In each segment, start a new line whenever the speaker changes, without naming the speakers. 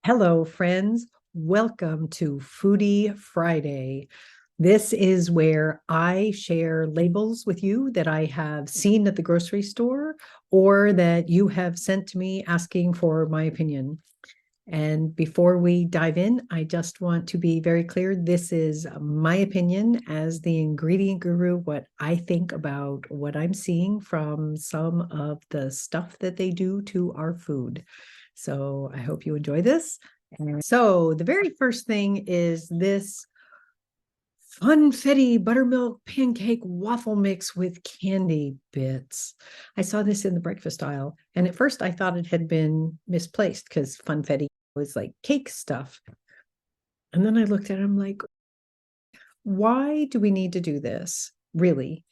Hello, friends. Welcome to Foodie Friday. This is where I share labels with you that I have seen at the grocery store or that you have sent to me asking for my opinion. And before we dive in, I just want to be very clear. This is my opinion as the ingredient guru, what I think about what I'm seeing from some of the stuff that they do to our food. So I hope you enjoy this. And so the very first thing is this Funfetti buttermilk pancake waffle mix with candy bits. I saw this in the breakfast aisle, and at first I thought it had been misplaced because Funfetti was like cake stuff. And then I looked at it, I'm like, why do we need to do this? Really?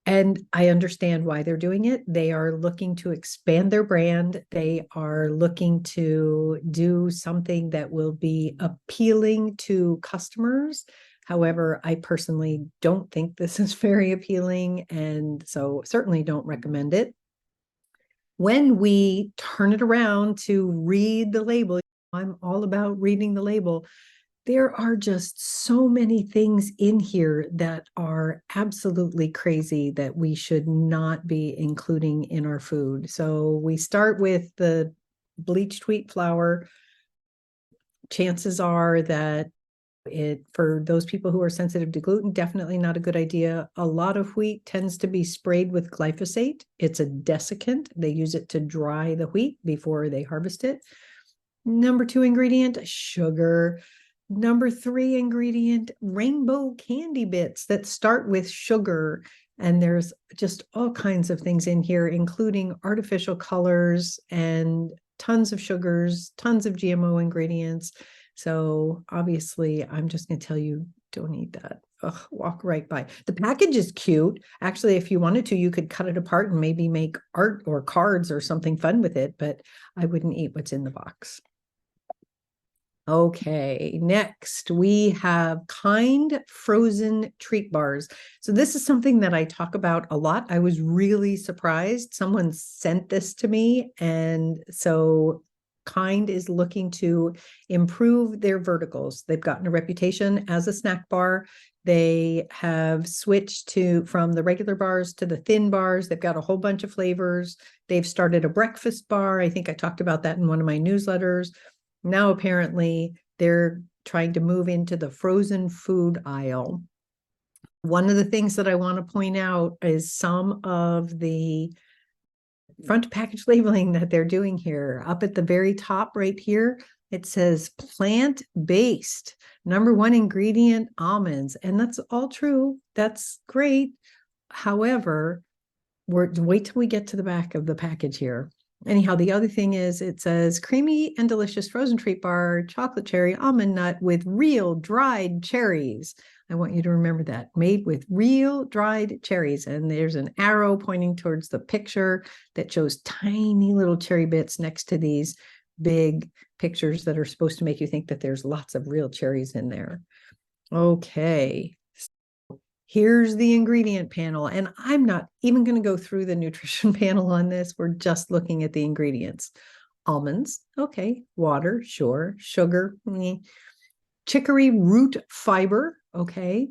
And I understand why they're doing it. They are looking to expand their brand. They are looking to do something that will be appealing to customers. However, I personally don't think this is very appealing, and so certainly don't recommend it. When we turn it around to read the label, I'm all about reading the label. There are just so many things in here that are absolutely crazy that we should not be including in our food. So we start with the bleached wheat flour. Chances are that for those people who are sensitive to gluten, definitely not a good idea. A lot of wheat tends to be sprayed with glyphosate. It's a desiccant. They use it to dry the wheat before they harvest it. Number 2 ingredient, sugar. Number 3 ingredient, rainbow candy bits that start with sugar. And there's just all kinds of things in here, including artificial colors and tons of sugars, tons of GMO ingredients. So obviously, I'm just going to tell you, don't eat that. Ugh, walk right by. The package is cute. Actually, if you wanted to, you could cut it apart and maybe make art or cards or something fun with it, but I wouldn't eat what's in the box. Okay, next we have kind frozen treat bars. So this is something that I talk about a lot. I was really surprised. Someone sent this to me, and so Kind is looking to improve their verticals. They've gotten a reputation as a snack bar. They have switched from the regular bars to the thin bars. They've got a whole bunch of flavors. They've started a breakfast bar. I think I talked about that in one of my newsletters. Now, apparently, they're trying to move into the frozen food aisle. One of the things that I want to point out is some of the front package labeling that they're doing here. Up at the very top right here, it says plant-based. Number 1 ingredient, almonds. And that's all true. That's great. However, wait till we get to the back of the package here. Anyhow, the other thing is it says creamy and delicious frozen treat bar, chocolate cherry almond nut with real dried cherries. I want you to remember that, made with real dried cherries. And there's an arrow pointing towards the picture that shows tiny little cherry bits next to these big pictures that are supposed to make you think that there's lots of real cherries in there. Okay. Here's the ingredient panel, and I'm not even going to go through the nutrition panel on this. We're just looking at the ingredients. Almonds, okay. Water, sure. Sugar, chicory root fiber, okay.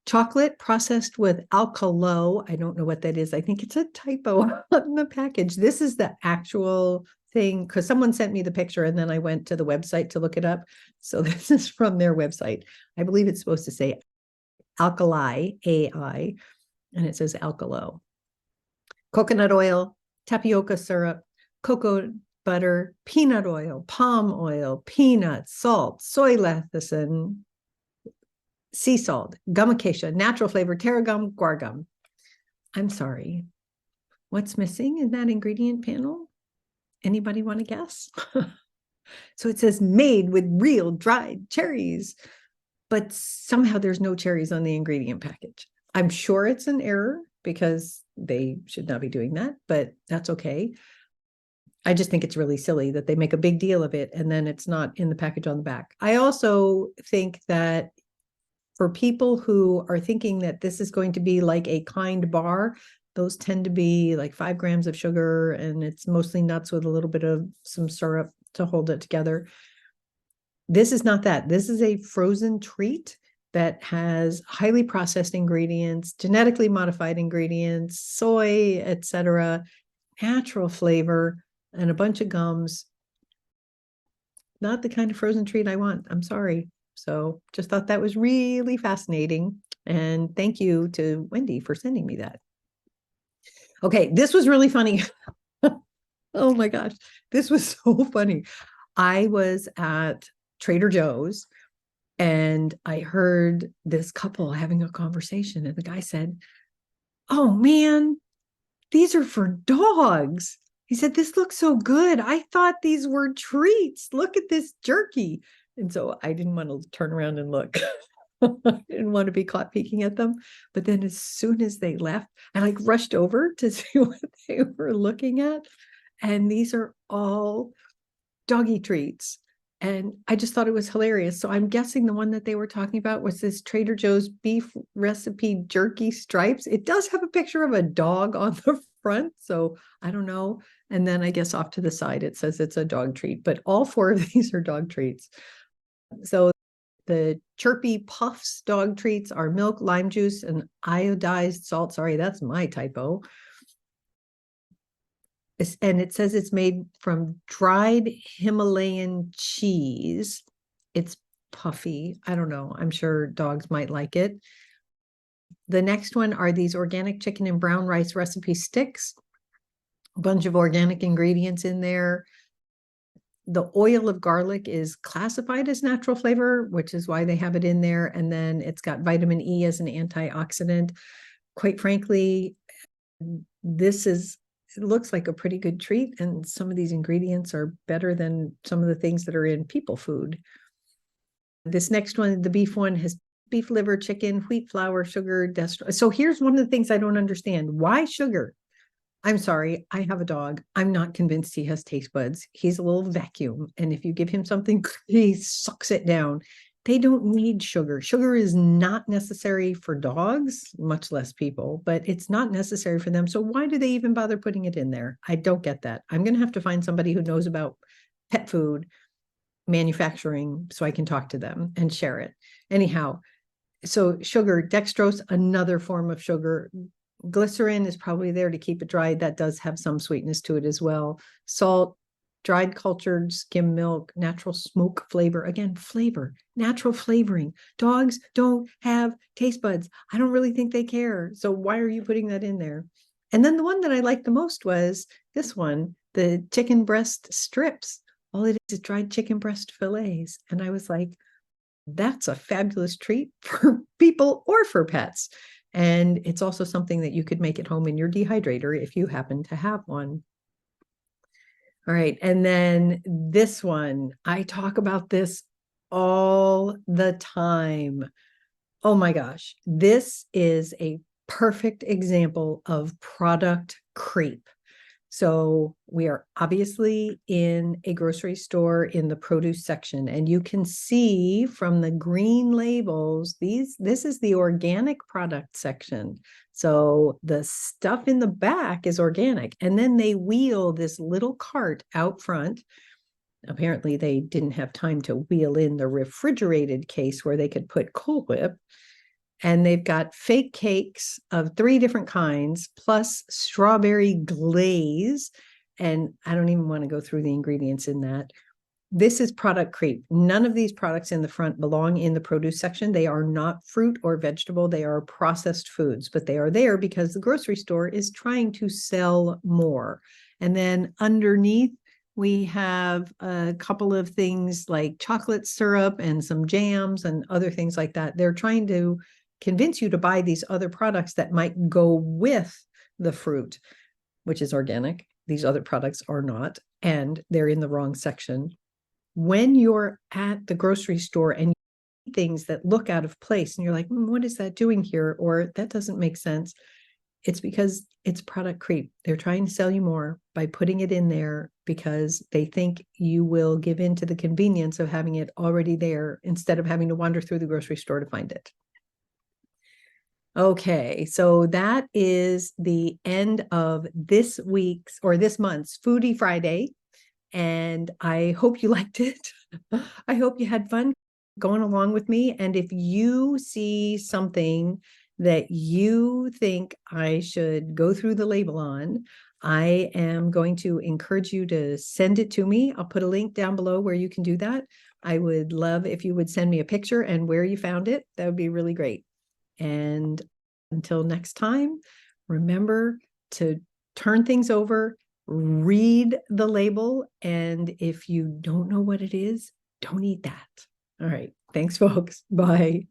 Chocolate processed with alkalo. I don't know what that is. I think it's a typo on the package. This is the actual thing, because someone sent me the picture and then I went to the website to look it up. So this is from their website. I believe it's supposed to say alkali, AI, and it says alkalo. Coconut oil, tapioca syrup, cocoa butter, peanut oil, palm oil, peanuts, salt, soy lecithin, sea salt, gum acacia, natural flavor, tarragon, guar gum. I'm sorry. What's missing in that ingredient panel? Anybody want to guess? So it says made with real dried cherries, but somehow there's no cherries on the ingredient package. I'm sure it's an error because they should not be doing that, but that's okay. I just think it's really silly that they make a big deal of it and then it's not in the package on the back. I also think that for people who are thinking that this is going to be like a kind bar, those tend to be like 5 grams of sugar and it's mostly nuts with a little bit of some syrup. to hold it together. This is not that. This is a frozen treat that has highly processed ingredients, genetically modified ingredients, soy, etc., natural flavor, and a bunch of gums. Not the kind of frozen treat I want. I'm sorry. So just thought that was really fascinating. And thank you to Wendy for sending me that. Okay, this was really funny. Oh my gosh, this was so funny. I was at Trader Joe's and I heard this couple having a conversation, and the guy said, "Oh man, these are for dogs." He said, "This looks so good. I thought these were treats. Look at this jerky." And so I didn't want to turn around and look. I didn't want to be caught peeking at them. But then as soon as they left, I like rushed over to see what they were looking at. And these are all doggy treats. And I just thought it was hilarious. So I'm guessing the one that they were talking about was this Trader Joe's beef recipe jerky stripes. It does have a picture of a dog on the front, so I don't know. And then I guess off to the side, it says it's a dog treat, but all four of these are dog treats. So the Chirpy Puffs dog treats are milk, lime juice, and iodized salt. Sorry, that's my typo. And it says it's made from dried Himalayan cheese. It's puffy. I don't know. I'm sure dogs might like it. The next one are these organic chicken and brown rice recipe sticks. A bunch of organic ingredients in there. The oil of garlic is classified as natural flavor, which is why they have it in there. And then it's got vitamin E as an antioxidant. Quite frankly, it looks like a pretty good treat, and some of these ingredients are better than some of the things that are in people food. This next one, the beef one, has beef liver, chicken, wheat flour, sugar, dextrose. So here's one of the things I don't understand. Why sugar? I'm sorry, I have a dog. I'm not convinced he has taste buds. He's a little vacuum, and if you give him something, he sucks it down. They don't need sugar. Sugar is not necessary for dogs, much less people, but it's not necessary for them. So why do they even bother putting it in there? I don't get that. I'm going to have to find somebody who knows about pet food manufacturing so I can talk to them and share it. Anyhow, so sugar, dextrose, another form of sugar. Glycerin is probably there to keep it dry. That does have some sweetness to it as well. Salt, dried cultured skim milk, natural smoke flavor. Again, flavor, natural flavoring. Dogs don't have taste buds. I don't really think they care. So why are you putting that in there? And then the one that I liked the most was this one, the chicken breast strips. All it is dried chicken breast fillets. And I was like, that's a fabulous treat for people or for pets. And it's also something that you could make at home in your dehydrator if you happen to have one. All right. And then this one, I talk about this all the time. Oh my gosh. This is a perfect example of product creep. So we are obviously in a grocery store in the produce section, and you can see from the green labels, this is the organic product section. So the stuff in the back is organic, and then they wheel this little cart out front. Apparently they didn't have time to wheel in the refrigerated case where they could put Cool Whip. And they've got fake cakes of 3 different kinds, plus strawberry glaze. And I don't even want to go through the ingredients in that. This is product creep. None of these products in the front belong in the produce section. They are not fruit or vegetable. They are processed foods, but they are there because the grocery store is trying to sell more. And then underneath, we have a couple of things like chocolate syrup and some jams and other things like that. They're trying to convince you to buy these other products that might go with the fruit, which is organic. These other products are not, and they're in the wrong section. When you're at the grocery store and you see things that look out of place and you're like, what is that doing here? Or that doesn't make sense. It's because it's product creep. They're trying to sell you more by putting it in there because they think you will give in to the convenience of having it already there instead of having to wander through the grocery store to find it. Okay, so that is the end of this week's or this month's Foodie Friday. And I hope you liked it. I hope you had fun going along with me. And if you see something that you think I should go through the label on, I am going to encourage you to send it to me. I'll put a link down below where you can do that. I would love if you would send me a picture and where you found it. That would be really great. And until next time, remember to turn things over, read the label, and if you don't know what it is, don't eat that. All right. Thanks, folks. Bye.